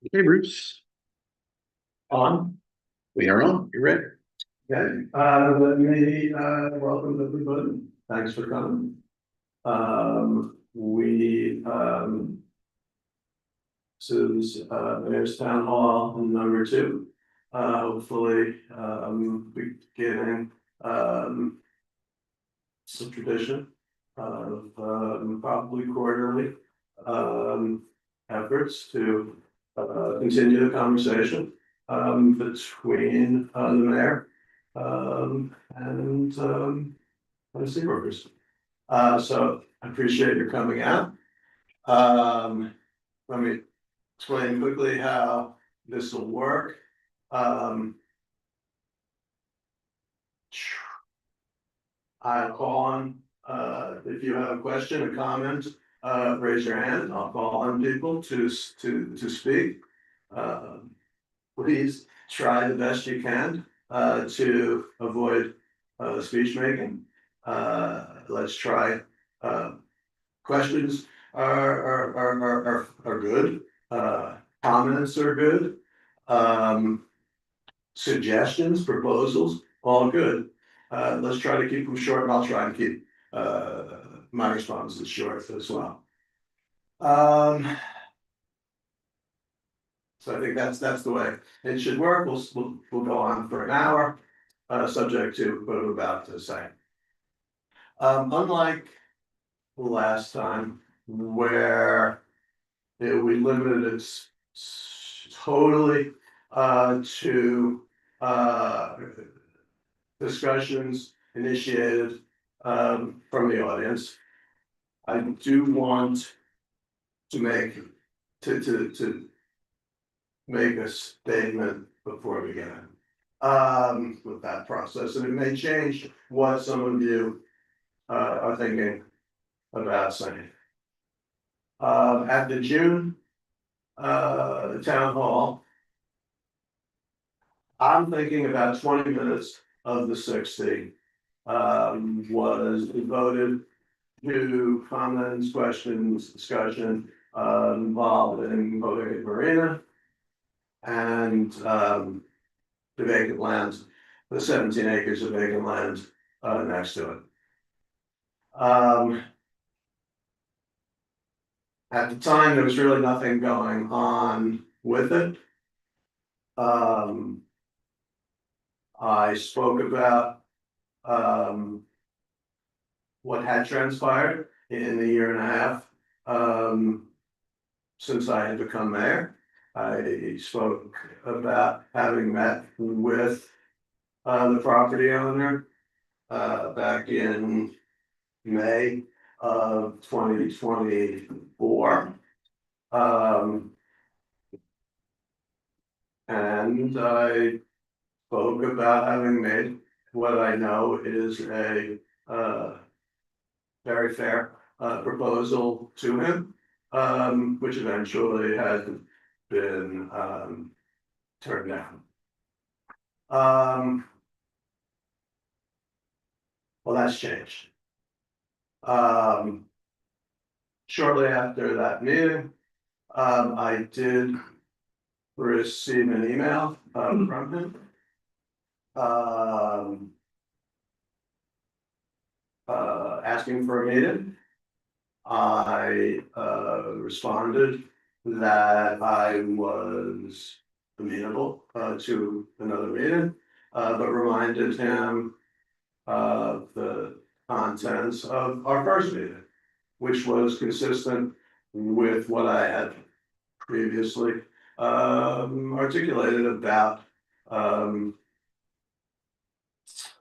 Okay, Bruce, On. we are on. You ready? Okay, let me, welcome everybody. Thanks for coming. This is, Mayor's Town Hall number two. Hopefully, beginning, some tradition of, probably quarterly, um, efforts to, continue the conversation, between, the mayor, and the Seabrokers. So I appreciate your coming out. Let me explain quickly how this will work. Um, I'll call on, if you have a question, a comment, raise your hand. I'll call on people to speak. Please try the best you can, to avoid, speech making. Let's try, questions are good. Comments are good. Suggestions, proposals, all good. Let's try to keep them short, and I'll try to keep, my responses short as well. So I think that's the way it should work. We'll go on for an hour, subject to what I'm about to say. Unlike last time, where we limited it totally, to, discussions initiated, from the audience. I do want to make a statement before we get in, with that process, and it may change what some of you, are thinking about saying. At the June, town hall, I'm thinking about 20 minutes of the 60, was devoted to comments, questions, discussion, involving Bodega Marina and, the vacant lands, the 17 acres of vacant land, next to it. At the time, there was really nothing going on with it. I spoke about, what had transpired in the year and a half, since I had become mayor. I spoke about having met with, the property owner, back in May of 2024. And I spoke about having made what I know is a, very fair, proposal to him, which eventually had been, turned down. Well, that's changed. Shortly after that meeting, I did receive an email, from him. Asking for a meeting. I, responded that I was amenable, to another meeting, but reminded him of the contents of our first meeting, which was consistent with what I had previously, articulated about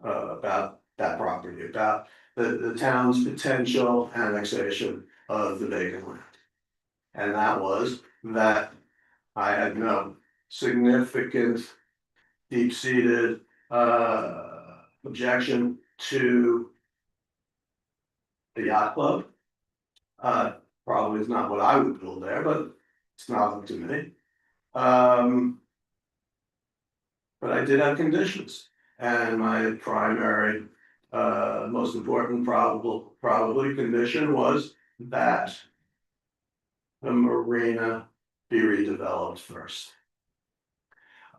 that property, about the town's potential annexation of the vacant land. And that was that I had no significant deep-seated, objection to the yacht club. Probably is not what I would build there, but it's nothing to me. But I did have conditions, and my primary, most important probably condition was that the marina be redeveloped first.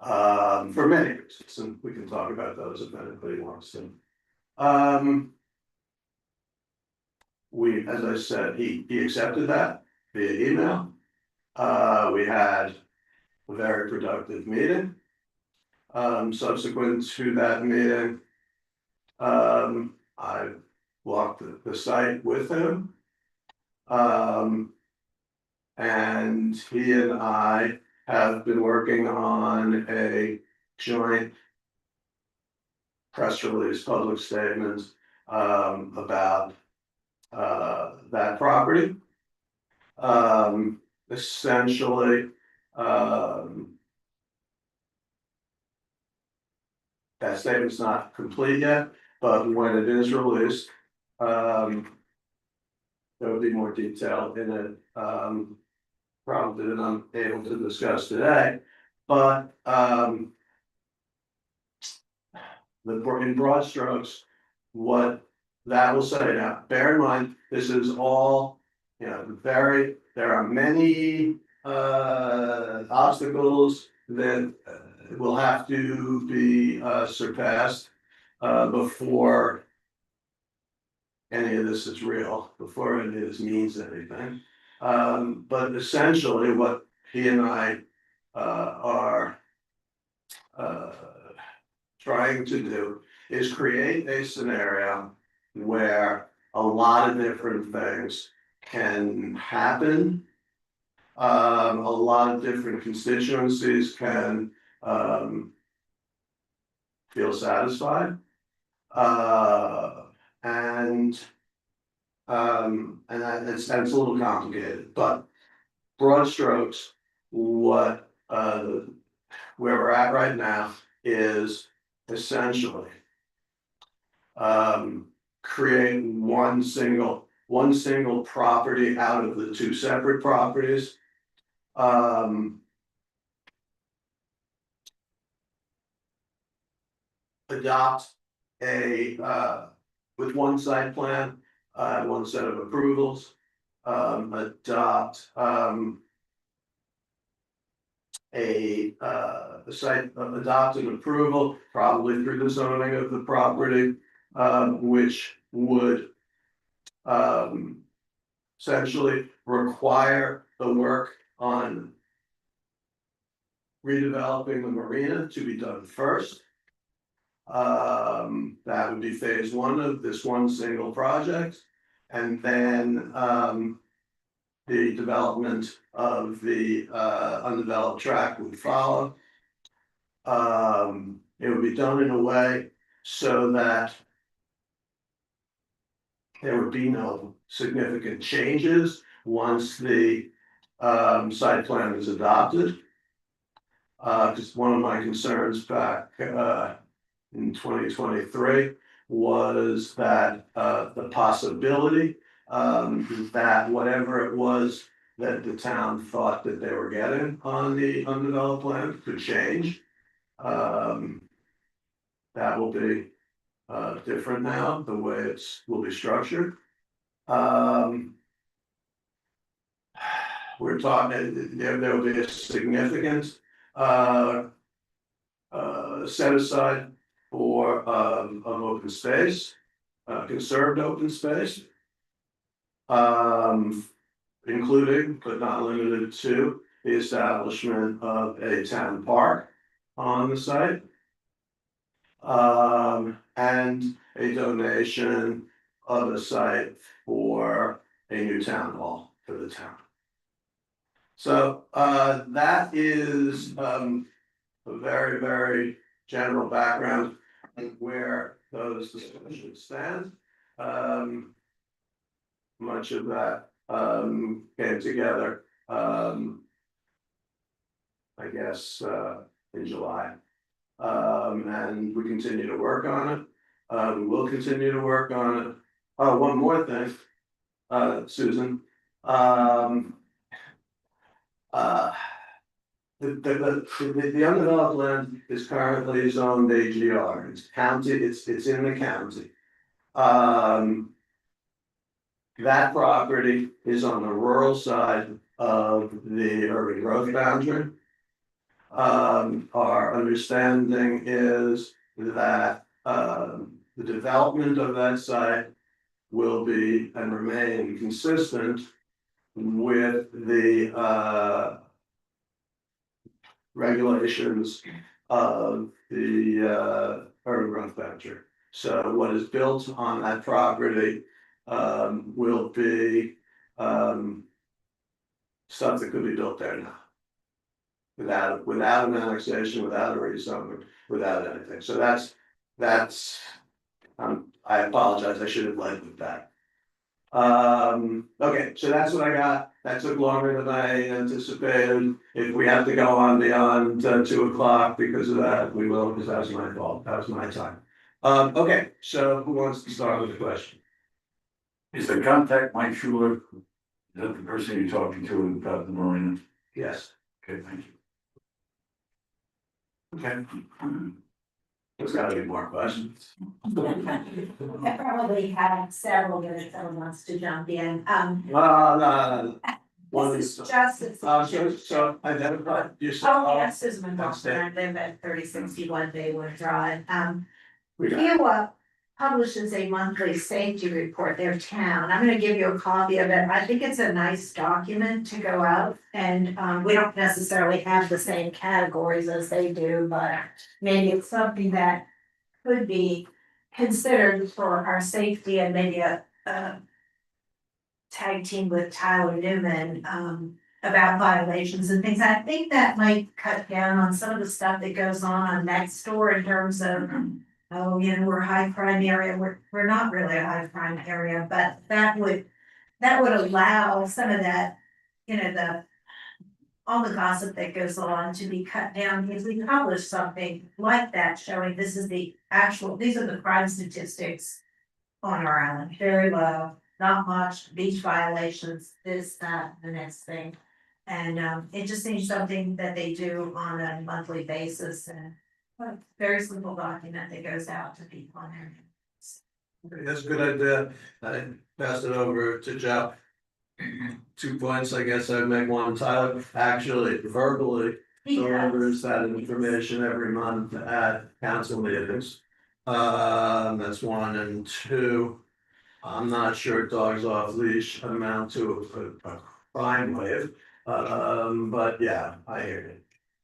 For many reasons, and we can talk about those if anybody wants to. As I said, he accepted that via email. We had a very productive meeting. Subsequent to that meeting, I walked the site with him. And he and I have been working on a joint press release, public statement, about that property. Essentially, that statement's not complete yet, but when it is released, there will be more detail in it, probably that I'm able to discuss today. But in broad strokes, what that will say. Now, bear in mind, this is all, there are many obstacles that will have to be surpassed before any of this is real, before any of this means anything. But essentially what he and I are trying to do is create a scenario where a lot of different things can happen. A lot of different constituencies can feel satisfied. And it's a little complicated, but broad strokes, what where we're at right now is essentially create one single property out of the two separate properties. Adopt a with one site plan, one set of approvals, adopt a site adopt an approval, probably through the zoning of the property, which would essentially require the work on redeveloping the marina to be done first. That would be phase one of this one single project. And then the development of the undeveloped tract would follow. It would be done in a way so that there would be no significant changes once the site plan is adopted. Because one of my concerns back in 2023 was that the possibility that whatever it was that the town thought that they were getting on the undeveloped land could change. That will be different now, the way it's will be structured. We're talking, there will be a significant set aside for of open space, conserved open space, including but not limited to the establishment of a town park on the site, and a donation of a site for a new town hall for the town. So that is a very, very general background and where those discussions stand. Much of that came together, I guess, in July. And we continue to work on it. We will continue to work on it. Oh, one more thing, Susan. The undeveloped land is currently zoned AGR. It's county, it's in the county. That property is on the rural side of the urban growth boundary. Our understanding is that, the development of that site will be and remain consistent with the, regulations of the, urban growth boundary. So what is built on that property, will be, stuff that could be built there now. Without an annexation, without a rezoning, without anything, so that's. I apologize, I should have led with that. Okay, so that's what I got, that took longer than I anticipated, if we have to go on beyond 2 o'clock because of that, we will, because that was my fault, that was my time. Okay, so who wants to start with the question? Is the contact Mike Schuler? Is that the person you're talking to about the marina? Yes. Okay, thank you. Okay. There's gotta be more questions. I probably have several minutes that wants to jump in. No. One This is, is just. so identify yourself. Oh, yes, Susan McDonald, I live at 3061 Baywood Drive. We got- Kiowa publishes a monthly safety report, their town. I'm gonna give you a copy of it. I think it's a nice document to go out. And we don't necessarily have the same categories as they do, but maybe it's something that could be considered for our safety and maybe a tag team with Tyler Newman about violations and things. I think that might cut down on some of the stuff that goes on next door in terms of, oh, you know, we're a high crime area. We're not really a high crime area, but that would allow some of that, you know, all the gossip that goes on to be cut down, because we publish something like that showing these are the crime statistics on our island, very low, not much, beach violations, this, that, the next thing. And it just seems something that they do on a monthly basis, and a very simple document that goes out to people on there. That's a good idea. I pass it over to Joe. 2 points, I guess I'd make one. Tyler actually verbally delivers that information every month at council meetings. That's 1, and 2. I'm not sure dogs off leash amount to a crime wave. But yeah, I hear you.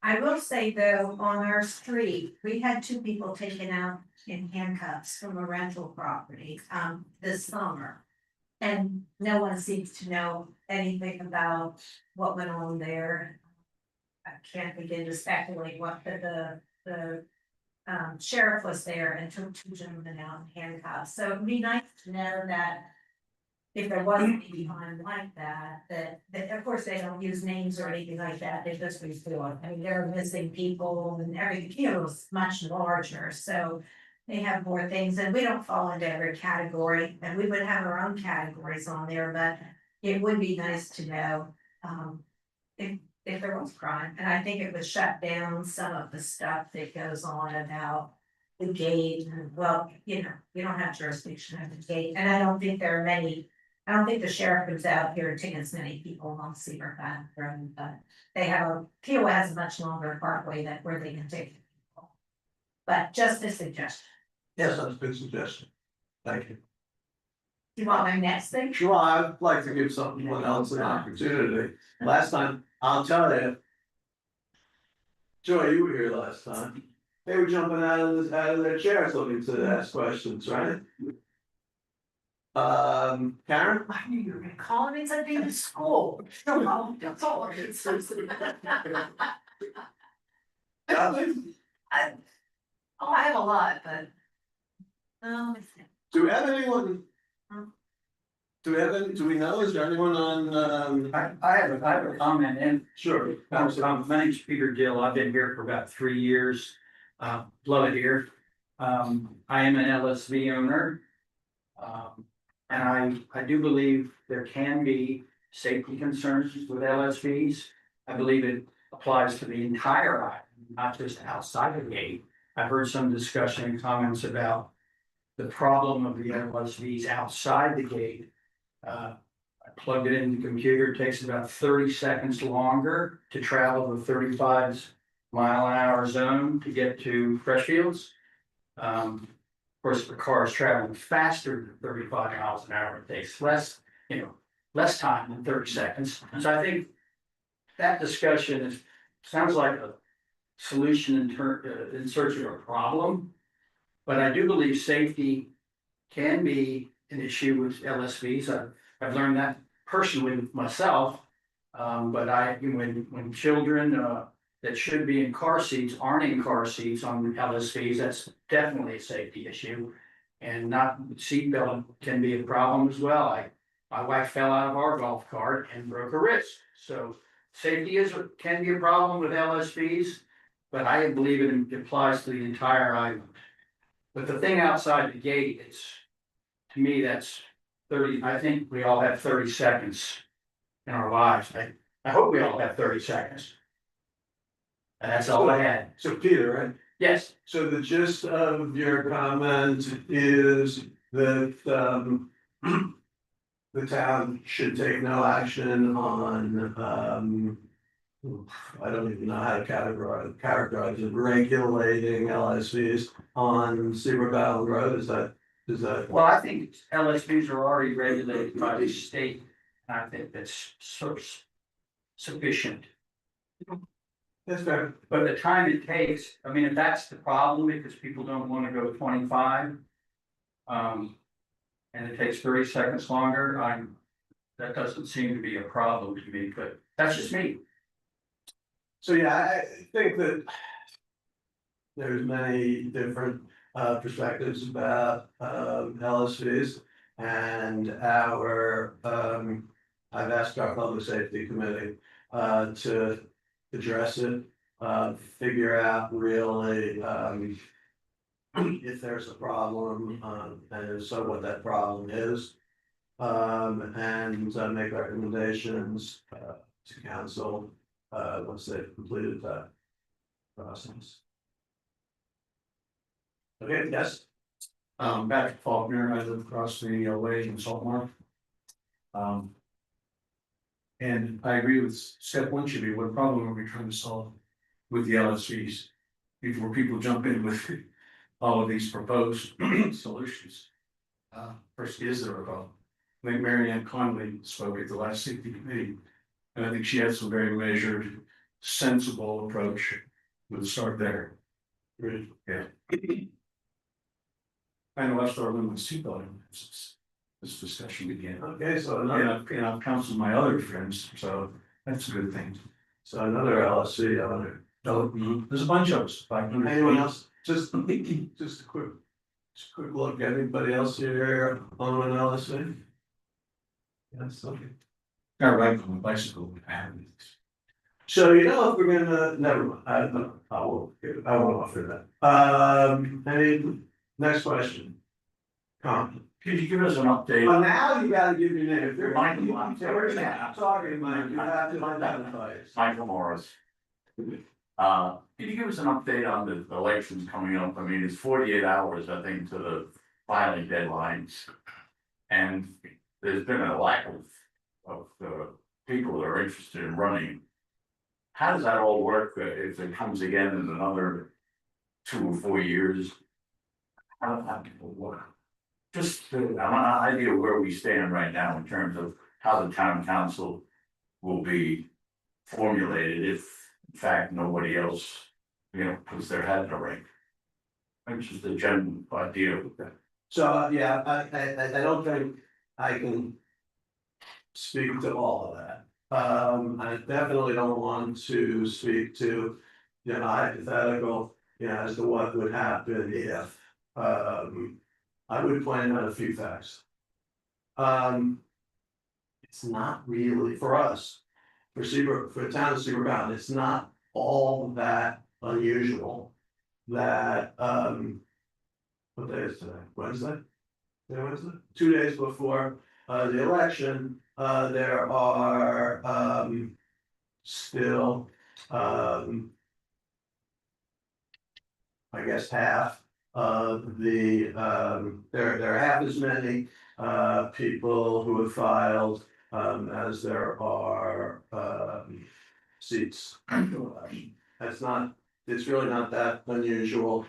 I will say though, on our street, we had 2 people taken out in handcuffs from a rental property this summer. And no one seems to know anything about what went on there. I can't begin to speculate what the sheriff was there and took 2 gentlemen out in handcuffs. So it'd be nice to know that if there wasn't any crime like that, that of course they don't use names or anything like that, they just report. I mean, they're missing people and everything, you know, is much larger, so they have more things, and we don't fall into every category, and we would have our own categories on there, but it would be nice to know, if there was crime, and I think it would shut down some of the stuff that goes on about the gate, and well, you know, you don't have jurisdiction at the gate, and I don't think there are many. I don't think the sheriff is out here taking as many people on Cedar Path Road, but PO has a much longer parkway that where they can take people. But just a suggestion. Yes, that's a good suggestion. Thank you. Do you want my next thing? Sure, I'd like to give someone else an opportunity. Last time, I'll tell you. Joy, you were here last time. They were jumping out of their chairs looking to ask questions, right? Karen? I knew you were gonna call me something in school. No, that's all it is. Nothing? I have a lot, but. Do we have anyone? Do we know, is there anyone on, I have a comment, and sure. my name's Peter Dill. I've been here for about 3 years. Love it here. I am an LSV owner. And I do believe there can be safety concerns with LSVs. I believe it applies to the entire island, not just outside the gate. I've heard some discussion and comments about the problem of the LSVs outside the gate. I plugged it in the computer, it takes about 30 seconds longer to travel the 35 mile-an-hour zone to get to Freshfields. Of course, if the car is traveling faster than 35 miles an hour, it takes less, less time than 30 seconds. So I think that discussion sounds like a solution in search of a problem. But I do believe safety can be an issue with LSVs. I've learned that personally with myself. But when children that should be in car seats aren't in car seats on LSVs, that's definitely a safety issue. And not seatbelt can be a problem as well. My wife fell out of our golf cart and broke her wrist. So safety can be a problem with LSVs, but I believe it applies to the entire island. But the thing outside the gate, to me, that's 30, I think we all have 30 seconds in our lives. I hope we all have 30 seconds. And that's all I had. So Peter, right? Yes, So the gist of your comment is that, the town should take no action on, I don't even know how to characterize it, regulating LSVs on Seabrook Island Road, is that? well, I think LSVs are already regulated by the state. And I think that's sufficient. That's fair. But the time it takes, I mean, if that's the problem, because people don't want to go 25. And it takes 30 seconds longer, that doesn't seem to be a problem to me, but that's just me. So, yeah, I think that there's many different perspectives about LSVs and I've asked our public safety committee to address it, figure out really if there's a problem, and if so, what that problem is. And make recommendations to council once they've completed that process. Okay, yes. Patrick Faulkner, I live across the way in Saltmark. And I agree with step one should be, what problem are we trying to solve with the LSVs? Before people jump in with all of these proposed solutions. First, is there a problem? I think Mary Ann Conley spoke at the last safety committee. And I think she had some very measured, sensible approach. We'll start there. Great. Yeah. I know I started with my seatbelt since this discussion began. Okay, so And another, I've counseled my other friends, so that's a good thing. LSC owner. There's a bunch of us, 500. Anyone else? Just a quick look. Anybody else here on an LSC? Yes, okay. I ride on a bicycle with hands. So if we're gonna, never mind, I won't offer that. Any, next question. Comment. Could you give us an update? Well, now you gotta give your name. If you're Michael. talking, Mike, you have to identify us. Michael Morris. Can you give us an update on the elections coming up? I mean, it's 48 hours, I think, to the filing deadlines. And there's been a lack of people that are interested in running. How does that all work if it comes again in another 2 or 4 years? How do people work? Just an idea of where we stand right now in terms of how the town council will be formulated if in fact nobody else, puts their hat in the ring. Which is the general idea of that. So, yeah, I don't think I can speak to all of that. I definitely don't want to speak to, hypothetical, as to what would happen if, I would point out a few facts. It's not really, for us, for the town of Seabrook Island, it's not all that unusual that, what day is today? Wednesday? Wednesday? 2 days before the election, there are still I guess half there are half as many people who have filed as there are seats. That's not, it's really not that unusual.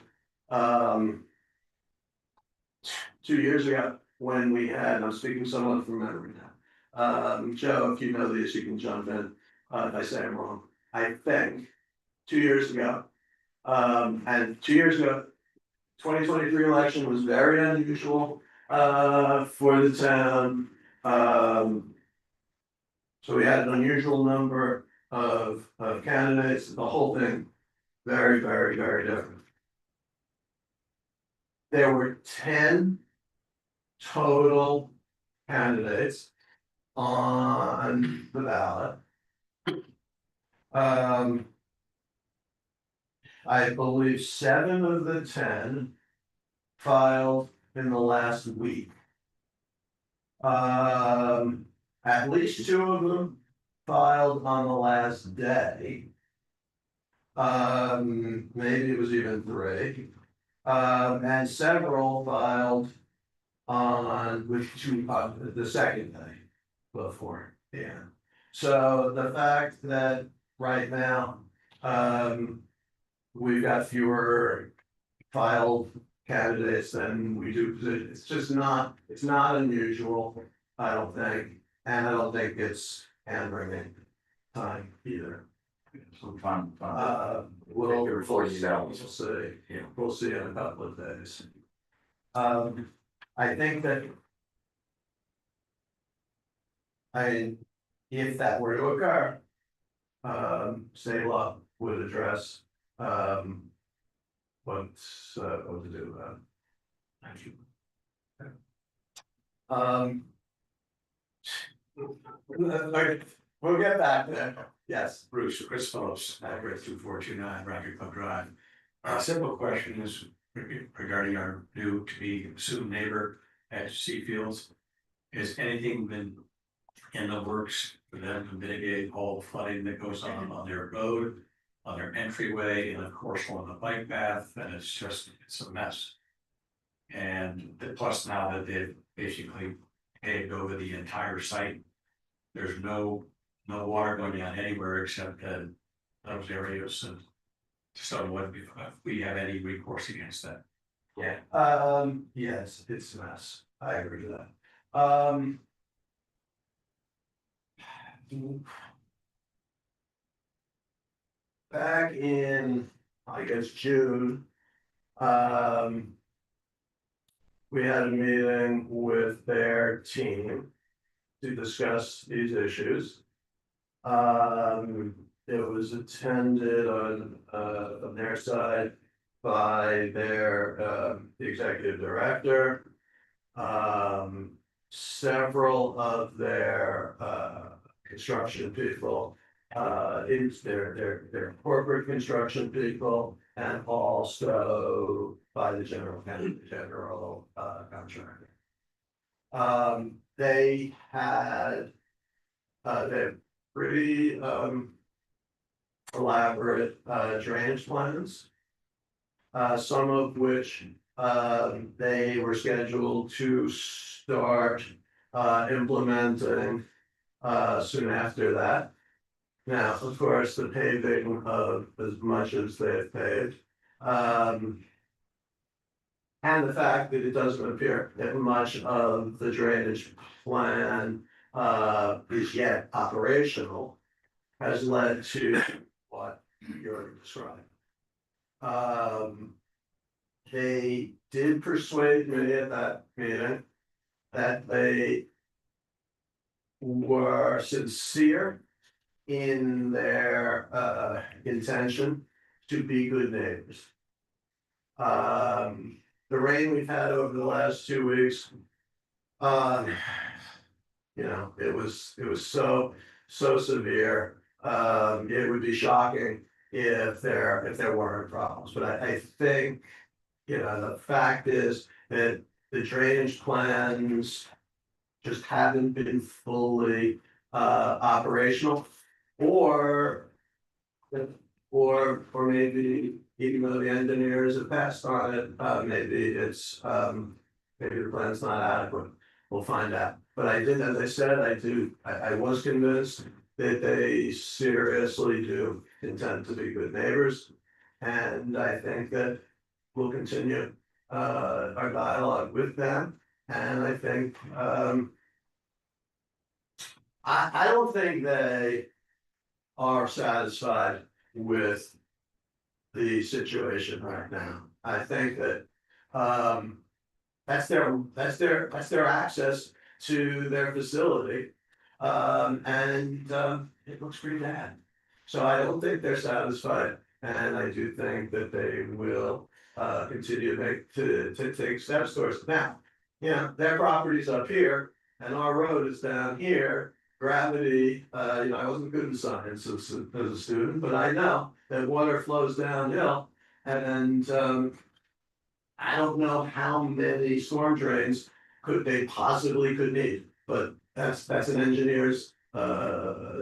2 years ago, when we had, I'm speaking somewhat from memory now. Joe, if you know these, you can jump in if I say I'm wrong. I think 2 years ago, and 2 years ago, 2023 election was very unusual for the town. So we had an unusual number of candidates, the whole thing, very, very, very different. There were 10 total candidates on the ballot. I believe 7 of the 10 filed in the last week. At least 2 of them filed on the last day. Maybe it was even 3. And several filed on the second day before, yeah. So the fact that right now, we've got fewer filed candidates than we do positions, it's not unusual, I don't think, and I don't think it's hand-wringing time either. Some fun. We'll Figure 48 hours. see, Yeah. we'll see in a couple of days. I think that. If that were to occur. State law would address, what to do about it. Thank you. We'll get back there, yes. Bruce, Chris Phillips, address 2429 Rocket Club Drive. A simple question is regarding our new to be soon neighbor at Seafields. Has anything been in the works for them to mitigate all the flooding that goes on their road, on their entryway, and of course on the bike path, and it's a mess. And plus now that they've basically paved over the entire site, there's no water going down anywhere except those areas, and so what if we have any recourse against that? Yeah. Yes, it's a mess, I agree with that. Back in, I guess, June. We had a meeting with their team to discuss these issues. It was attended on their side by their the executive director. Several of their construction people, it's their corporate construction people, and also by the general contractor. They had they're pretty elaborate drainage plans. Some of which they were scheduled to start implementing soon after that. Now, of course, the paving of as much as they've paved. And the fact that it doesn't appear that much of the drainage plan is yet operational has led to what you're describing. They did persuade me at that meeting that they were sincere in their intention to be good neighbors. The rain we've had over the last 2 weeks, you know, it was so severe. It would be shocking if there weren't problems, but I think, you know, the fact is that the drainage plans just haven't been fully operational, or or maybe even though the engineers have passed on it, maybe it's, maybe the plan's not adequate. We'll find out. But I did, as I said, I was convinced that they seriously do intend to be good neighbors. And I think that we'll continue, our dialogue with them. And I think, I don't think they are satisfied with the situation right now. I think that, that's their access to their facility. It looks pretty bad. So I don't think they're satisfied, and I do think that they will, continue to take steps towards it. Now, you know, their property's up here, and our road is down here. Gravity, you know, I wasn't good in science as a student, but I know that water flows downhill, and, I don't know how many storm drains they possibly could need, but that's an engineer's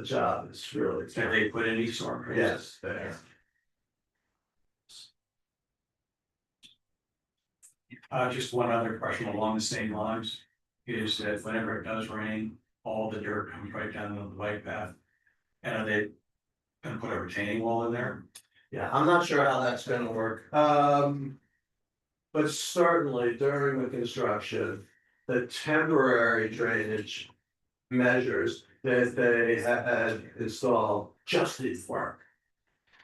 job. It's really. Can they put any storm drains? Yes, there. Just one other question along the same lines, is that whenever it does rain, all the dirt comes right down the bike path. And are they gonna put a retaining wall in there? Yeah, I'm not sure how that's gonna work. But certainly during the construction, the temporary drainage measures that they had installed just didn't work.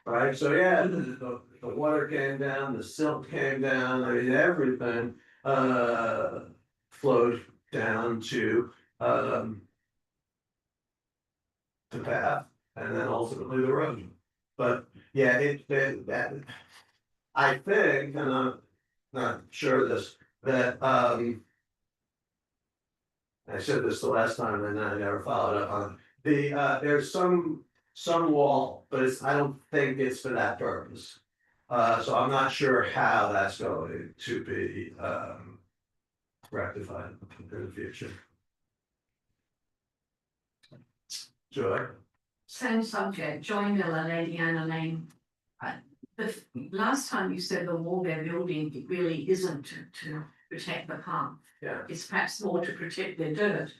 Right, so yeah, the water came down, the silt came down, I mean, everything, flowed down to, the path, and then ultimately the road. But, yeah, that, I think, and I'm not sure of this, that, I said this the last time and I never followed up on it. There's some wall, but I don't think it's for that purpose. So I'm not sure how that's going to be, rectified in the future. Joy? Same subject, Joy Miller, Lady Anna Lane. The last time you said the wall they're building, it really isn't to protect the path. Yeah. It's perhaps more to protect their dirt.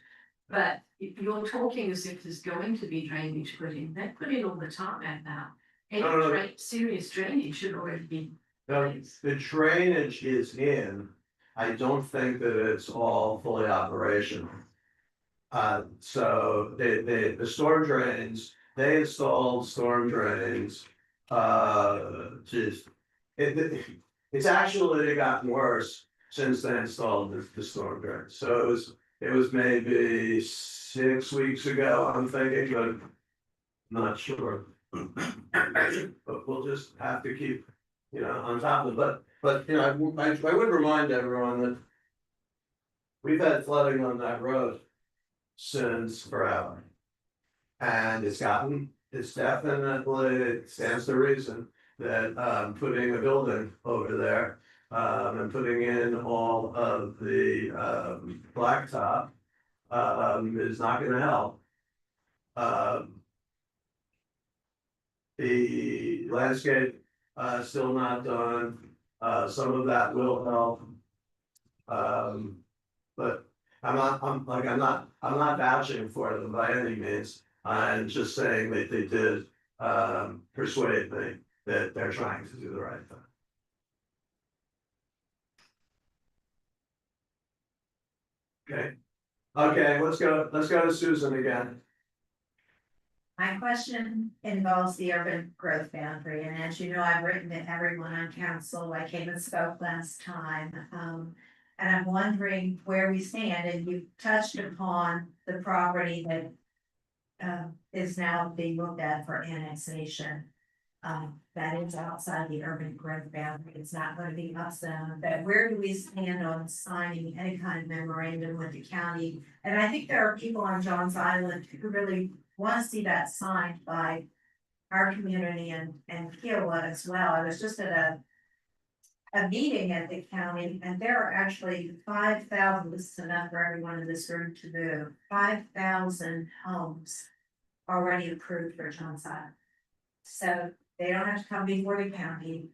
But if you're talking as if there's going to be drainage put in, they put in all the time at now. Any No. serious drainage should already be. No, the drainage is in. I don't think that it's all fully operational. So the storm drains, they installed storm drains, it's actually gotten worse since they installed the storm drains. So it was maybe 6 weeks ago, I'm thinking, but not sure. But we'll just have to keep, you know, on top of it, but, you know, I would remind everyone that we've had flooding on that road since forever. And it's definitely, it stands to reason that, putting a building over there, and putting in all of the, blacktop, is not gonna help. The landscape, still not done, some of that will help. But I'm not vouching for them by any means. I'm just saying that they did, persuade me that they're trying to do the right thing. Okay, let's go to Susan again. My question involves the urban growth boundary, and as you know, I've written to everyone on council, I came and spoke last time. And I'm wondering where we stand, and you touched upon the property that is now being looked at for annexation. That is outside the urban growth boundary, it's not gonna be upzoned, but where do we stand on signing any kind of memorandum with the county? And I think there are people on John's Island who really want to see that signed by our community and Kiowa as well. I was just at a meeting at the county, and there are actually 5,000, this is enough for everyone in this room to move, 5,000 homes already approved for John's Island. So they don't have to come before the county.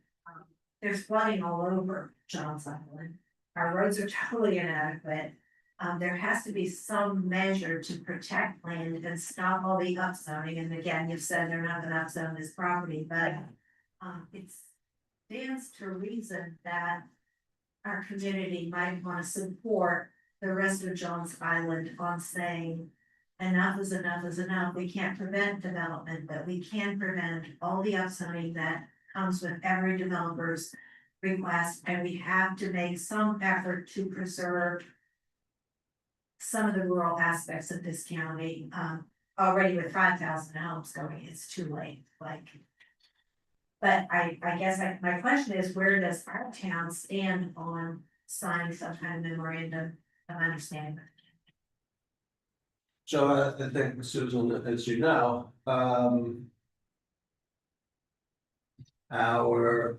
There's flooding all over Johns Island. Our roads are totally inadequate. There has to be some measure to protect land and stop all the upzoning. And again, you've said they're not gonna upzone this property, but it stands to reason that our community might wanna support the rest of Johns Island on saying enough is enough is enough. We can't prevent development, but we can prevent all the upzoning that comes with every developer's request, and we have to make some effort to preserve some of the rural aspects of this county. Already with 5,000 homes going, it's too late, like. But I guess my question is, where does our town stand on signing some kind of memorandum of understanding? So I think, Susan, as you know, our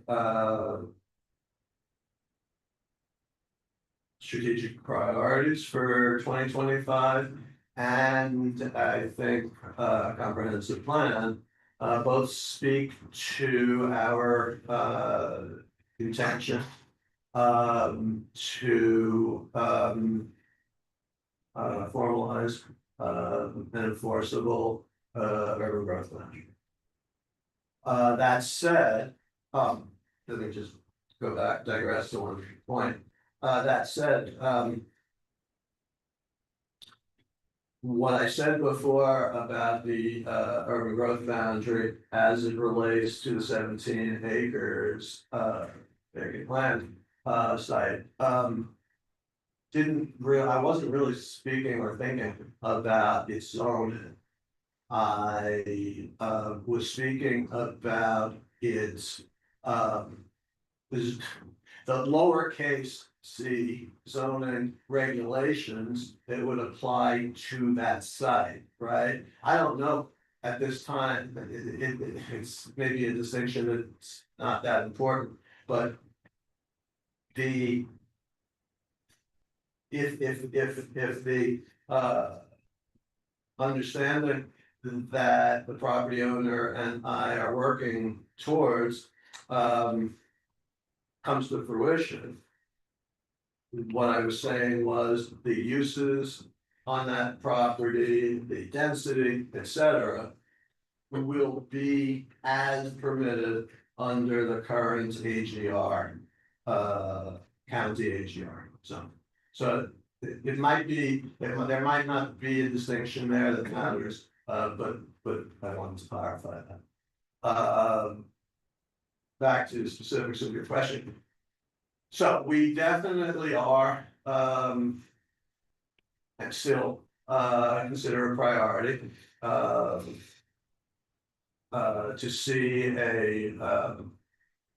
strategic priorities for 2025, and I think comprehensive plan both speak to our intention to formalize an enforceable urban growth plan. That said, let me just digress to one point. That said, what I said before about the urban growth boundary as it relates to the 17 acres vacant land site, I wasn't really speaking or thinking about its zoning. I was speaking about its the lowercase c zoning regulations that would apply to that site, right? I don't know at this time, it's maybe a distinction that's not that important, but if the understanding that the property owner and I are working towards comes to fruition. What I was saying was the uses on that property, the density, etc., will be as permitted under the current AGR, county AGR zone. So it might be, there might not be a distinction there that matters, but I wanted to clarify that. Back to the specifics of your question. So we definitely are, and still, consider a priority, to see a,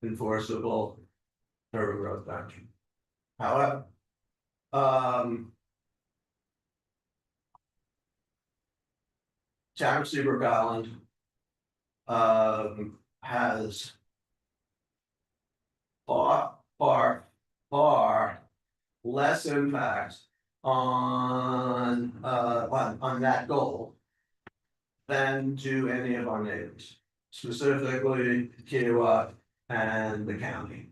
enforceable urban growth boundary. However, town of Seabrook Island, has far less impact on that goal than do any of our neighbors, specifically Kiowa and the county.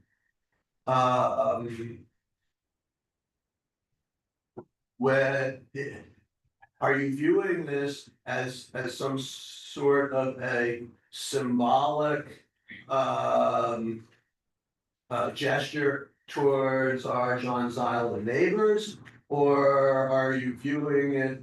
Where are you viewing this as some sort of a symbolic gesture towards our Johns Island neighbors, or are you viewing it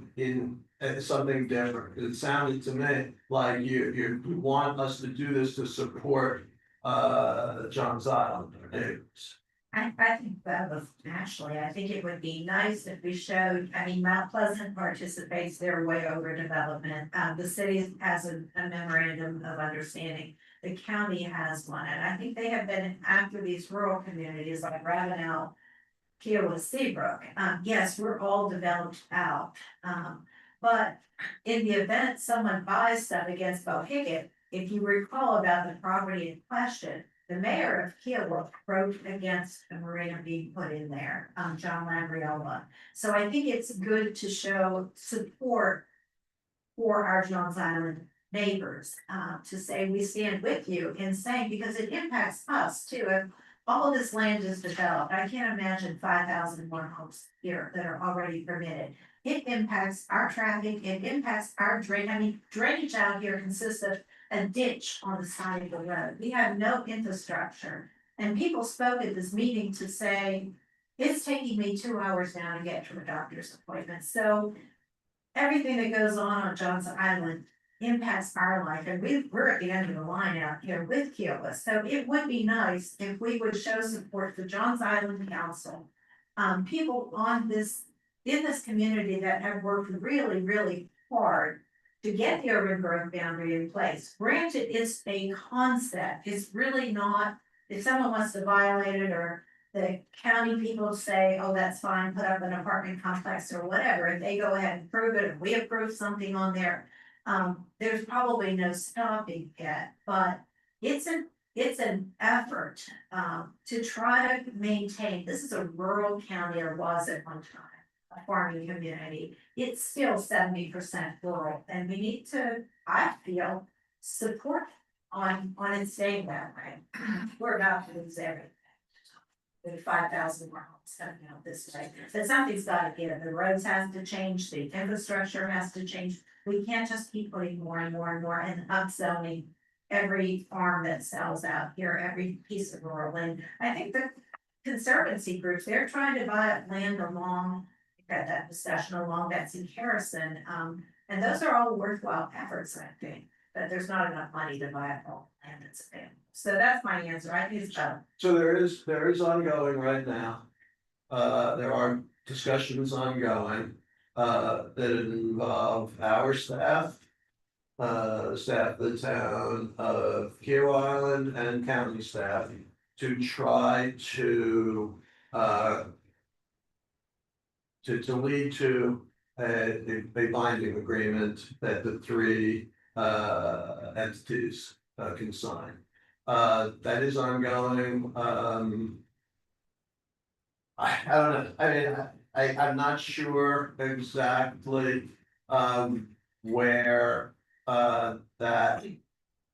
as something different? It sounded to me like you want us to do this to support Johns Island neighbors. I think both, actually. I think it would be nice if we showed, I mean, Mount Pleasant participates their way over development. The city has a memorandum of understanding. The county has one, and I think they have been after these rural communities like Ravenel, Kiowa, Seabrook. Yes, we're all developed out. But in the event someone buys stuff against Bohicket, if you recall about the property in question, the mayor of Kiowa wrote against a marina being put in there, John Lambriola. So I think it's good to show support for our Johns Island neighbors, to say we stand with you in saying, because it impacts us too. If all of this land is developed, I can't imagine 5,000 more homes here that are already permitted. It impacts our traffic, it impacts our drain. I mean, drainage out here consists of a ditch on the side of the road. We have no infrastructure. And people spoke at this meeting to say, it's taking me 2 hours now to get to a doctor's appointment. So everything that goes on John's Island impacts our life, and we're at the end of the line out here with Kiowa. So it would be nice if we would show support for John's Island Council. People on this, in this community that have worked really, really hard to get the urban growth boundary in place. Granted, it's a concept, it's really not, if someone wants to violate it, or the county people say, oh, that's fine, put up an apartment complex or whatever, if they go ahead and prove it, and we approve something on there. There's probably no stopping it, but it's an effort, to try to maintain, this is a rural county, or was at one time, a farming community. It's still 70% rural, and we need to, I feel, support on it staying that way. We're about to lose everything. With 5,000 more homes coming out this way, but something's gotta give. The roads have to change, the infrastructure has to change. We can't just keep putting more and more and more and upzoning every farm that sells out here, every piece of rural land. I think the conservancy groups, they're trying to buy up land along, we've had that discussion along Betsy Harrison, and those are all worthwhile efforts, I think. But there's not enough money to buy up all the land that's available. So that's my answer. I think it's better. So there is ongoing right now. There are discussions ongoing, that involve our staff. Staff of the town of Keel Island and county staff to try to, to lead to a binding agreement that the three, entities, can sign. That is ongoing, I don't know, I mean, I'm not sure exactly, where, that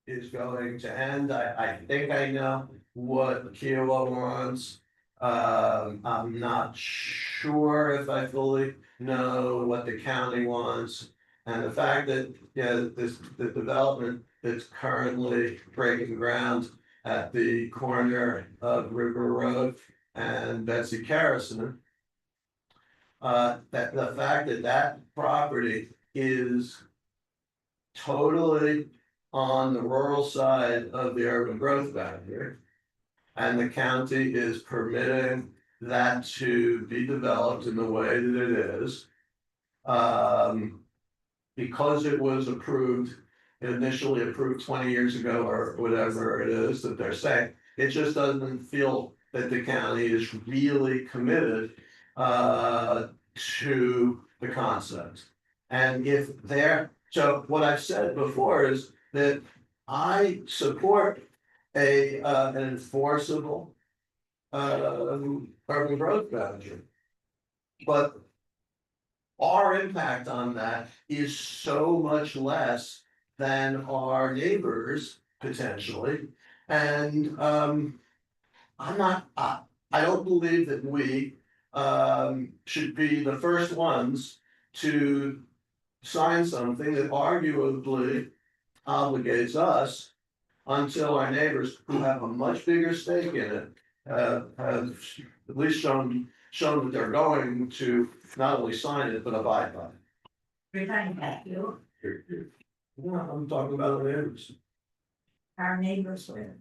is going to end. I think I know what Kiowa wants. I'm not sure if I fully know what the county wants. And the fact that, yeah, the development that's currently breaking ground at the corner of River Road and Betsy Harrison. That the fact that that property is totally on the rural side of the urban growth boundary. And the county is permitting that to be developed in the way that it is. Because it was approved, initially approved 20 years ago or whatever it is that they're saying, it just doesn't feel that the county is really committed to the concept. And if they're, so what I've said before is that I support an enforceable urban growth boundary. But our impact on that is so much less than our neighbors potentially. And I'm not, I don't believe that we should be the first ones to sign something that arguably obligates us until our neighbors who have a much bigger stake in it have at least shown that they're going to not only sign it, but abide by it. We're talking about you, No, I'm talking about our neighbors, our neighbors with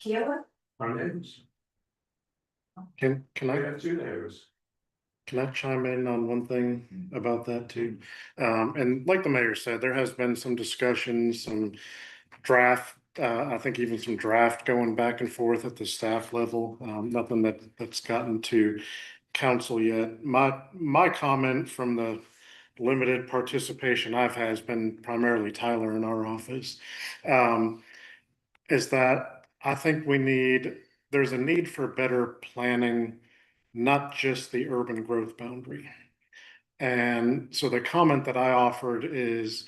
Kiowa. our neighbors. Can I I, have two neighbors. can I chime in on one thing about that too? And like the mayor said, there has been some discussion, some draft, I think even some draft going back and forth at the staff level. Nothing that's gotten to council yet. My comment from the limited participation I've had has been primarily Tyler in our office. Is that I think there's a need for better planning, not just the urban growth boundary. And so the comment that I offered is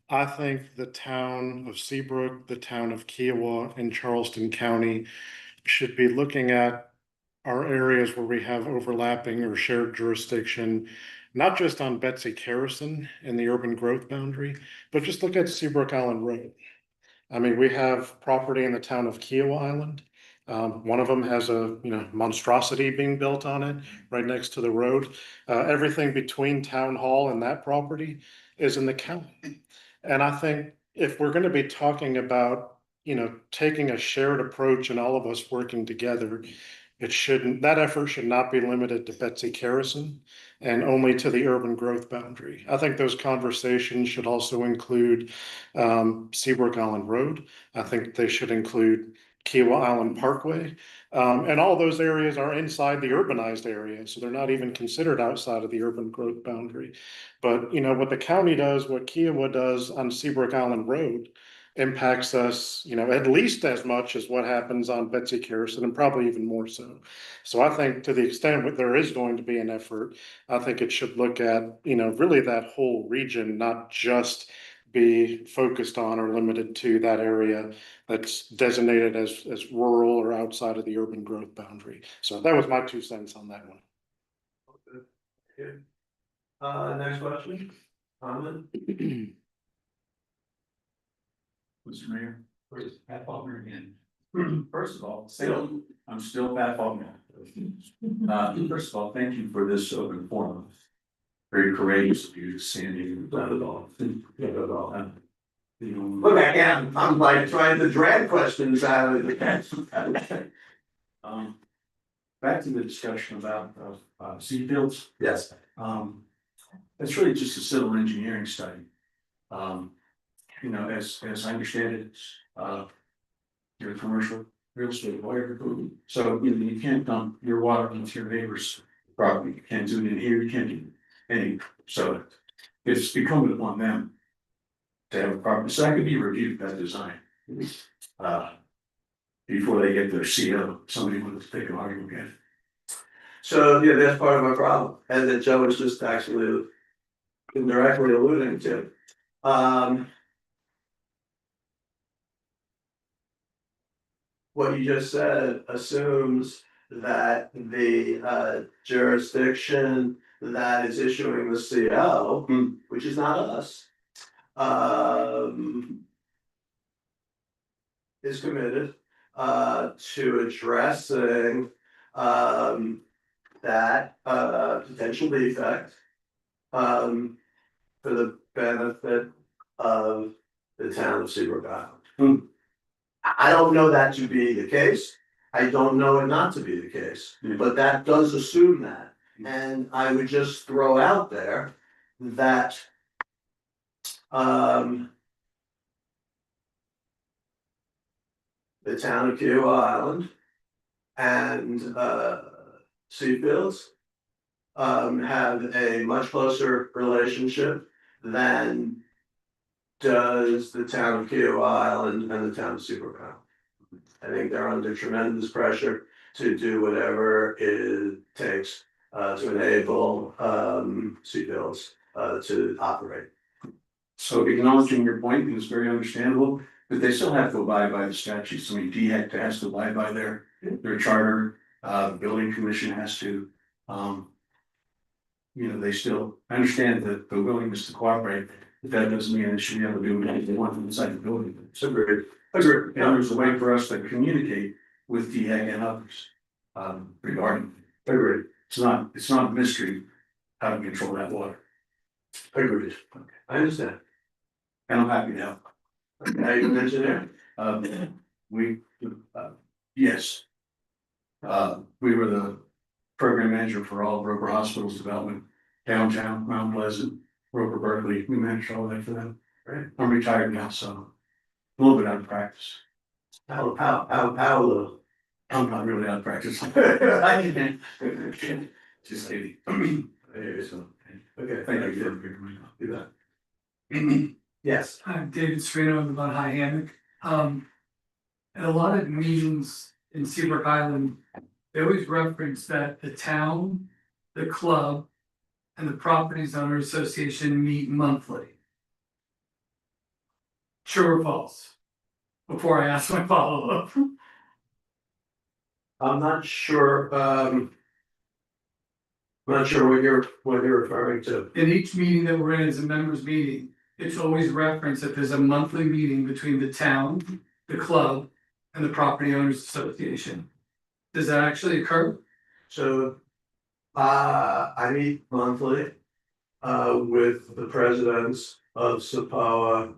I think the town of Seabrook, the town of Kiowa, and Charleston County should be looking at our areas where we have overlapping or shared jurisdiction, not just on Betsy Carrison in the urban growth boundary, but just look at Seabrook Island Road. I mean, we have property in the town of Kiowa Island. One of them has a, monstrosity being built on it right next to the road. Everything between town hall and that property is in the county. And I think if we're gonna be talking about, taking a shared approach and all of us working together, that effort should not be limited to Betsy Carrison and only to the urban growth boundary. I think those conversations should also include Seabrook Island Road. I think they should include Kiowa Island Parkway. And all those areas are inside the urbanized area, so they're not even considered outside of the urban growth boundary. But what the county does, what Kiowa does on Seabrook Island Road impacts us, at least as much as what happens on Betsy Carrison, and probably even more so. So I think to the extent that there is going to be an effort, I think it should look at, really that whole region, not just be focused on or limited to that area that's designated as rural or outside of the urban growth boundary. So that was my 2 cents on that one. Good. Next question, comment? Mr. Mayor, Please. Pat Faulkner again. First of all, I'm still Pat Faulkner. First of all, thank you for this open forum. Very courageous of you, Sandy. Not at all. Not at all. You Look, I'm like trying to drag questions out of the past. Back to the discussion about seed fields. Yes. It's really just a civil engineering study. As I understand it, you're a commercial real estate lawyer, so you can't dump your water into your neighbor's property. You can't do it in here, you can't do any, so it's incumbent upon them to have a property, so that could be reviewed, that design. Before they get their CO, somebody would take an argument again. So, yeah, that's part of my problem, and that Joe was just actually indirectly alluding to. What you just said assumes that the jurisdiction that is issuing the CO, which is not us, is committed to addressing that potential defect for the benefit of the town of Seabrook Island. I don't know that to be the case. I don't know it not to be the case, but that does assume that. And I would just throw out there that the town of Kiowa Island and Seafields have a much closer relationship than does the town of Kiowa Island and the town of Seabrook Island. I think they're under tremendous pressure to do whatever it takes to enable Seafields to operate. So acknowledging your point, it's very understandable, but they still have to abide by the statutes. I mean, DHEC has to abide by their charter, the building commission has to. They still understand that the willingness to cooperate, but that doesn't mean they should be able to do what they want inside the building. Agreed. And there's a way for us to communicate with DHEC and others regarding. Agreed. It's not a mystery how to control that water. Agreed. Okay. I understand. And I'm happy to help. Now you mentioned it. Yes. We were the program manager for all of Roper Hospital's development, downtown, Mount Pleasant, Roper Berkeley, we managed all that for them. Right. I'm retired now, so a little bit out of practice. How little? I'm not really out of practice. Just kidding. Okay, Thank you for giving me do that. Yes. I'm David Serino, I'm about High Hammock. At a lot of meetings in Seabrook Island, they always reference that the town, the club, and the properties owner association meet monthly. True or false? Before I ask my follow-up. I'm not sure, I'm not sure what you're referring to. In each meeting that we're in as a members meeting, it's always referenced that there's a monthly meeting between the town, the club, and the property owners association. Does that actually occur? So, I meet monthly, with the presidents of SAPOA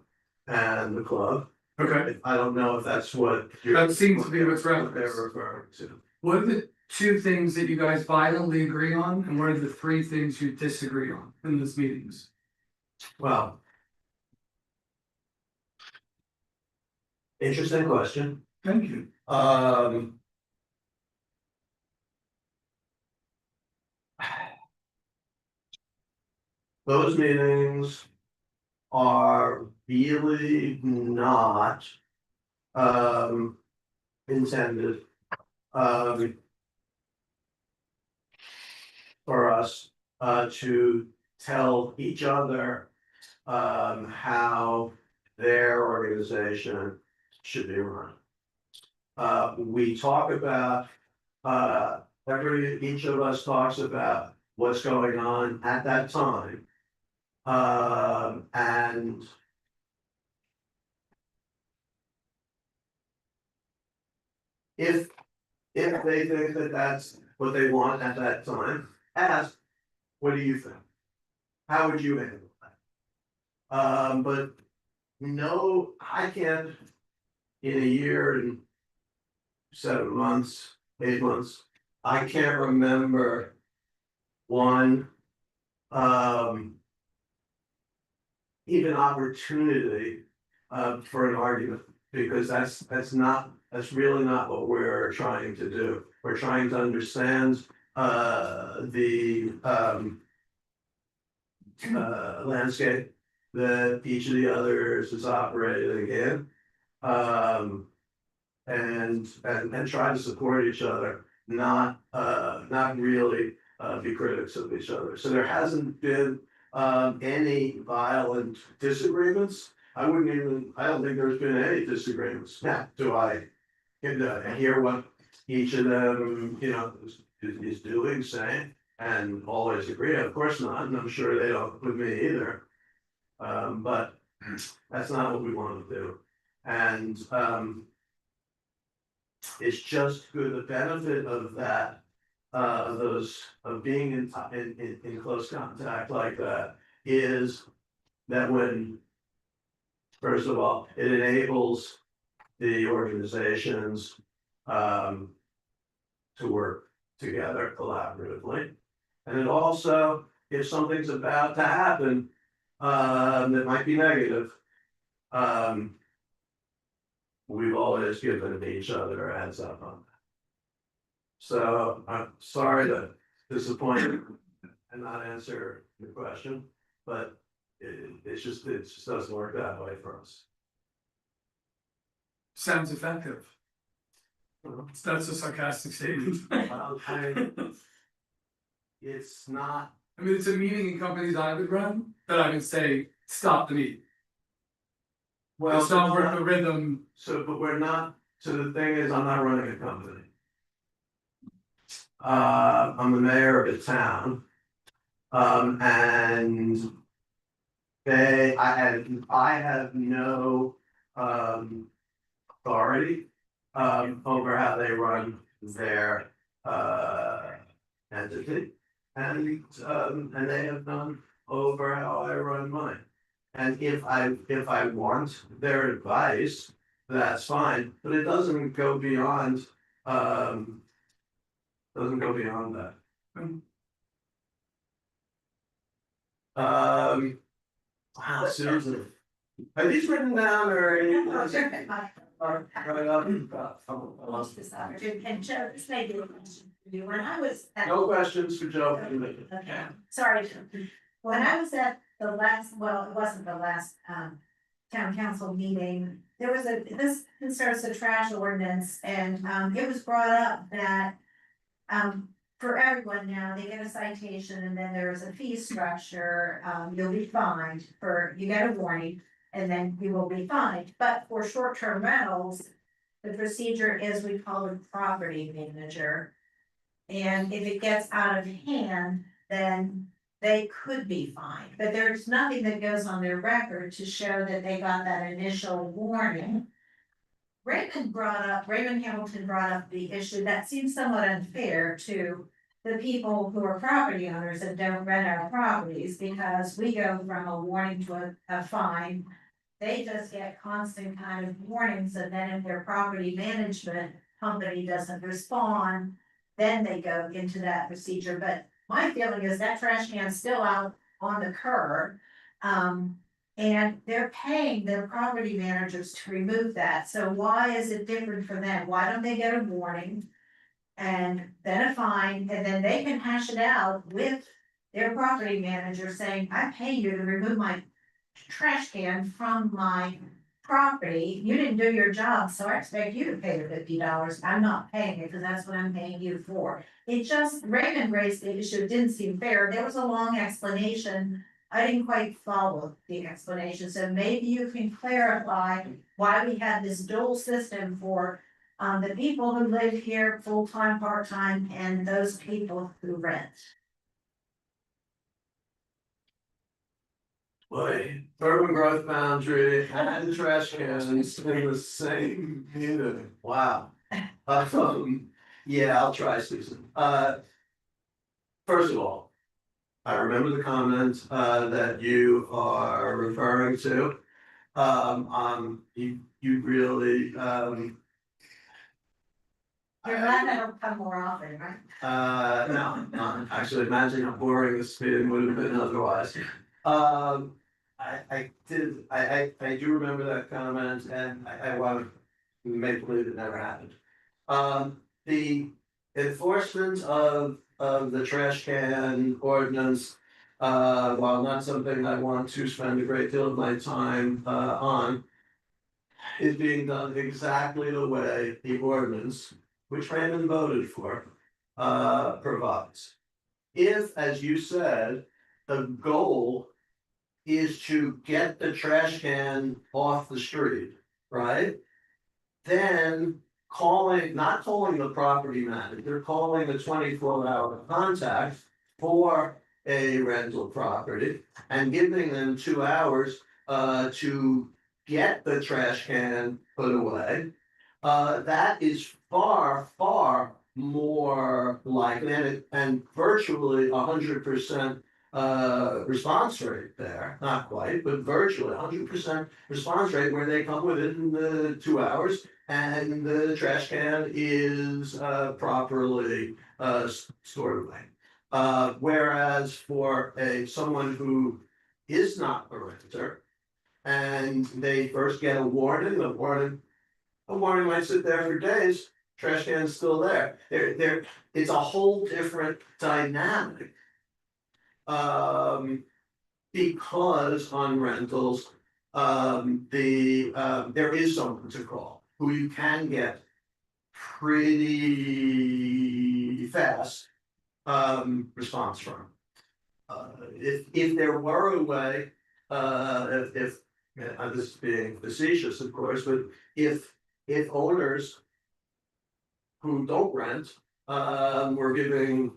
and the club. Okay. I don't know if that's what. That seems to be what's What referenced. they're referring to. What are the two things that you guys violently agree on, and what are the three things you disagree on in those meetings? Well. Interesting question. Thank you. Those meetings are really not intended for us to tell each other how their organization should be run. We talk about each of us talks about what's going on at that time. And if they think that that's what they want at that time, ask, what do you think? How would you handle that? But no, I can't, in a year and 7 months, 8 months, I can't remember one even opportunity for an argument, because that's really not what we're trying to do. We're trying to understand the landscape that each of the others is operating in. And try to support each other, not really be critics of each other. So there hasn't been any violent disagreements. I don't think there's been any disagreements. Now, do I hear what each of them, is doing, saying, and always agree? Of course not, and I'm sure they don't with me either. But that's not what we want to do. And it's just good, the benefit of that, of being in close contact like that, is that when, first of all, it enables the organizations to work together collaboratively. And it also, if something's about to happen that might be negative, we've always given each other a heads up on that. So I'm sorry to disappoint and not answer your question, but it just doesn't work that way for us. Sounds effective. That's a sarcastic statement. It's not. I mean, it's a meeting in companies I would run that I would say, stop the meeting. Well, It's not worth the rhythm. So, but we're not, so the thing is, I'm not running a company. I'm the mayor of the town. And I have no authority over how they run their entity. And they have none over how I run mine. And if I want their advice, that's fine, but it doesn't go beyond that. Wow, Susan, are these written down or anything? And Joe, this may be a question for you. When I was at. No questions for Joe. Okay, sorry. When I was at the last, well, it wasn't the last, town council meeting, there was this concerns the trash ordinance, and, it was brought up that, for everyone now, they get a citation and then there's a fee structure, you'll be fined you get a warning, and then you will be fined. But for short-term rentals, the procedure is we call a property manager. And if it gets out of hand, then they could be fined, but there's nothing that goes on their record to show that they got that initial warning. Raymond Hamilton brought up the issue that seems somewhat unfair to the people who are property owners and don't rent our properties, because we go from a warning to a fine. They just get constant kind of warnings, and then if their property management company doesn't respond, then they go into that procedure. But my feeling is that trash can's still out on the curb. And they're paying their property managers to remove that. So why is it different for them? Why don't they get a warning? And then a fine, and then they can hash it out with their property manager saying, I pay you to remove my trash can from my property. You didn't do your job, so I expect you to pay the $50. I'm not paying it because that's what I'm paying you for. It just, Raymond raised the issue, it didn't seem fair. There was a long explanation. I didn't quite follow the explanation, so maybe you can clarify why we have this dual system for the people who live here full-time, part-time, and those people who rent. Boy, urban growth boundary and trash cans in the same unit. Wow. Yeah, I'll try, Susan. First of all, I remember the comment that you are referring to. You really You're glad that'll come more often, right? no, not actually. Imagine how boring this meeting would have been otherwise. I do remember that comment, and I want to make believe it never happened. The enforcement of the trash can ordinance, while not something I want to spend a great deal of my time on, is being done exactly the way the ordinance, which Raymond voted for, provides. If, as you said, the goal is to get the trash can off the street, right? Then not calling the property manager, calling the 24-hour contact for a rental property and giving them 2 hours to get the trash can put away. That is far, far more likely and virtually 100% response rate there, not quite, but virtually 100% response rate where they come within the 2 hours and the trash can is properly stored away. Whereas for someone who is not a renter and they first get a warning, the warning might sit there for days, trash can's still there. It's a whole different dynamic. Because on rentals, there is someone to call who you can get pretty fast response from. If there were a way, if this is being facetious, of course, but if owners who don't rent were giving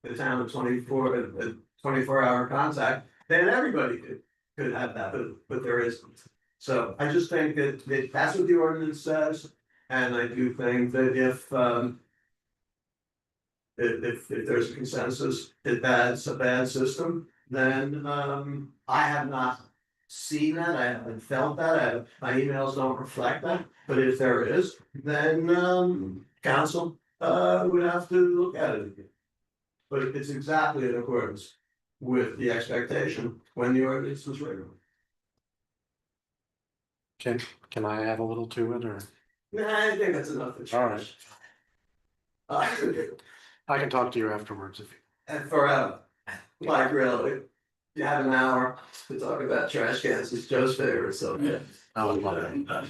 the town a 24-hour contact, then everybody could have that, but there isn't. So I just think that that's what the ordinance says, and I do think that if there's a consensus that that's a bad system, then I have not seen that, I haven't felt that, my emails don't reflect that, but if there is, then council would have to look at it again. But it's exactly in accordance with the expectation when the ordinance was written. Can I add a little to it, or? Nah, I think that's enough. All right. And I can talk to you afterwards if. forever, like really, you have an hour to talk about trash cans, it's Joe's favorite, so. Yeah. I would love it. Yeah.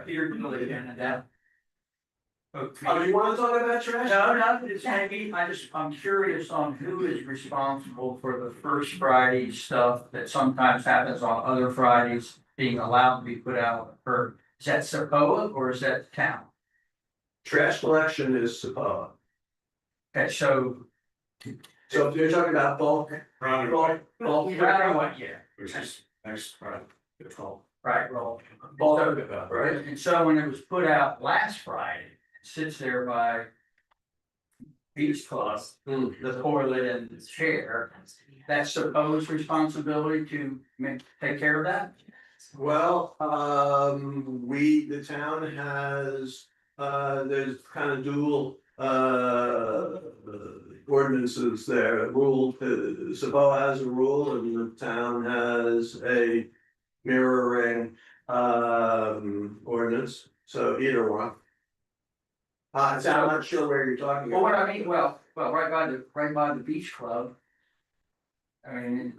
You're really getting that. Oh, you wanna talk about trash? No, it's maybe, I'm curious on who is responsible for the first Friday stuff that sometimes happens on other Fridays being allowed to be put out, or is that Sapoa or is that town? Trash collection is Sapoa. Okay, so, So if you're talking about bulk, bulk, well, yeah, Which is next, right, the twelve. right, well, bulk, right? and so when it was put out last Friday, it sits there by Beach Club, the toilet and the chair, that's Sapoa's responsibility to take care of that? Well, the town has, there's kind of dual, ordinances there, rule, Sapoa has a rule and the town has a mirroring, ordinance, so either one. I'm not sure where you're talking Well, what about. I mean, right by the beach club. I mean,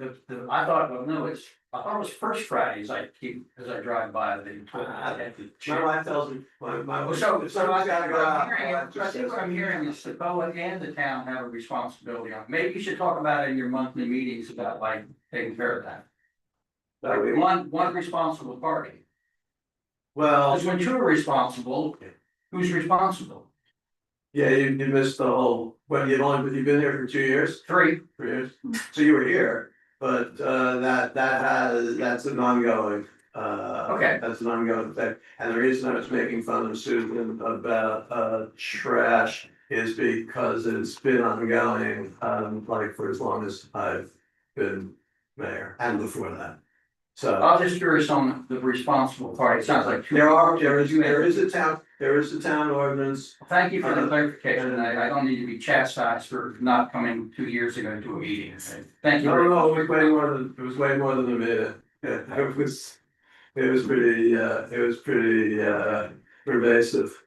I thought, well, no, I thought it was first Fridays I keep, as I drive by the. My wife tells me, my. Well, so somebody's gotta go out. I think what I'm hearing is the Sapoa and the town have a responsibility on, maybe you should talk about it in your monthly meetings about like taking care of that. That would be- One responsible party, Well, because when you're responsible, who's responsible? yeah, you missed the whole, you've been here for 2 years, 3. 3 years, so you were here, but, that's an ongoing. Okay. That's an ongoing thing, and the reason I was making fun of Susan about, trash is because it's been ongoing, like for as long as I've been mayor and before that. So. I was just curious on the responsible party, it sounds like. There is a town ordinance. Thank you for the clarification, I don't need to be chastised for not coming 2 years ago to a meeting, thank you. No, it was way more than a minute, yeah, it was pretty pervasive.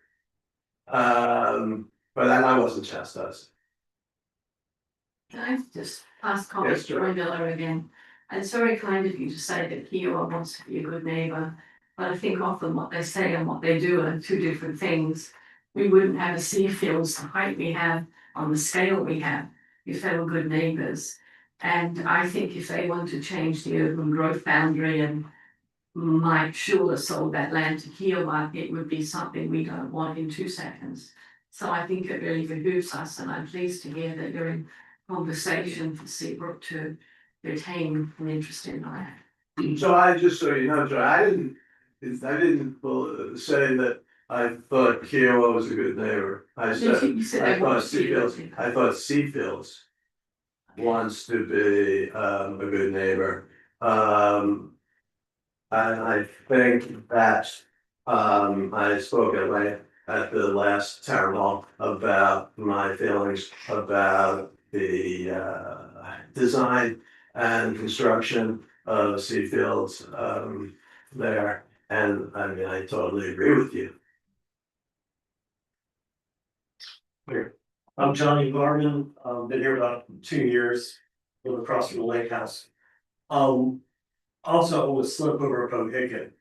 But I wasn't chastised. Can I just ask comment Yes, to sure. Roy Miller again? And it's very kind of you to say that Kiowa wants to be a good neighbour, but I think often what they say and what they do are two different things. We wouldn't have a Seafields the height we have, on the scale we have, if they were good neighbours. And I think if they want to change the urban growth boundary and Mike Schuler sold that land to Kiowa, it would be something we don't want in 2 seconds. So I think it really behooves us, and I'm pleased to hear that you're in conversation for Seabrook to retain an interest in that. So I, just so you know, Joe, I didn't say that I thought Kiowa was a good neighbor. I said, You said I they want thought to see it. Seafields wants to be, a good neighbor. And I think that, I spoke at length at the last town hall about my feelings about the, design and construction of Seafields, there. And I mean, I totally agree with you. I'm Johnny Garman, been here about 2 years, live across from the lake house. Also on the slope over Bohicket.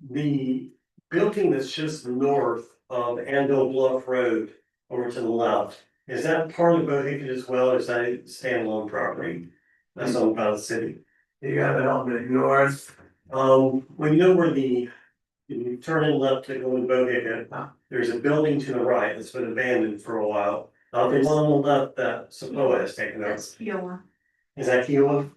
The building that's just north of Anvil Bluff Road over to the left, is that part of Bohicket as well, or is that a standalone property? That's owned by the city. You gotta help me north. When you know where you turn in left to go in Bohicket, there's a building to the right that's been abandoned for a while. The one on the left that Sapoa has taken over, That's Kiowa. is that Kiowa?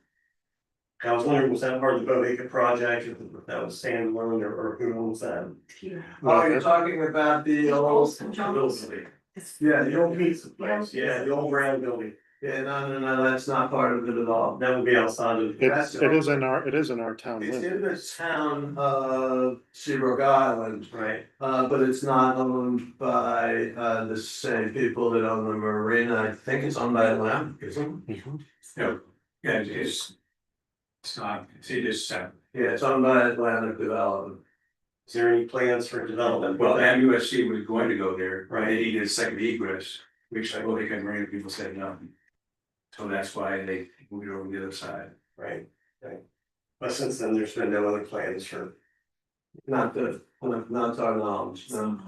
I was wondering, was that part of the Bohicket project, if that was standalone, or who owns that? Kiowa. Oh, you're talking about the old. St. John's. Yeah, The old pizza place, yeah, the old brown building, Yeah, no, that's not part of it at all. that would be outside of. It is in our town It's limit. in the town of Seabrook Island, Right, but it's not owned by, the same people that own the marina. I think it's owned by Atlantic, isn't it? No, yeah, it's not, it is separate. Yeah, it's owned by Atlantic Development. is there any plans for development? Well, MUSC was going to go there, Right. they needed a second egress, which I believe can marina people said no. So that's why they moved over the other side. Right, right, but since then, there's been no other plans for. Not to our knowledge, no.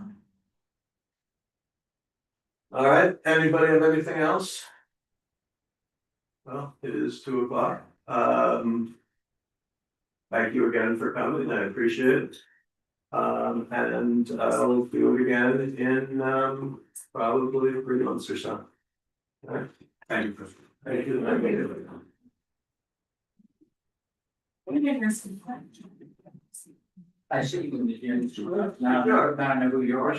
All right, anybody have anything else? Well, it is 2:00. Thank you again for coming, I appreciate it. And we'll do it again in probably 3 months or so. All right, Thank you. thank you. Thank you. I see you in the, now I know who you are.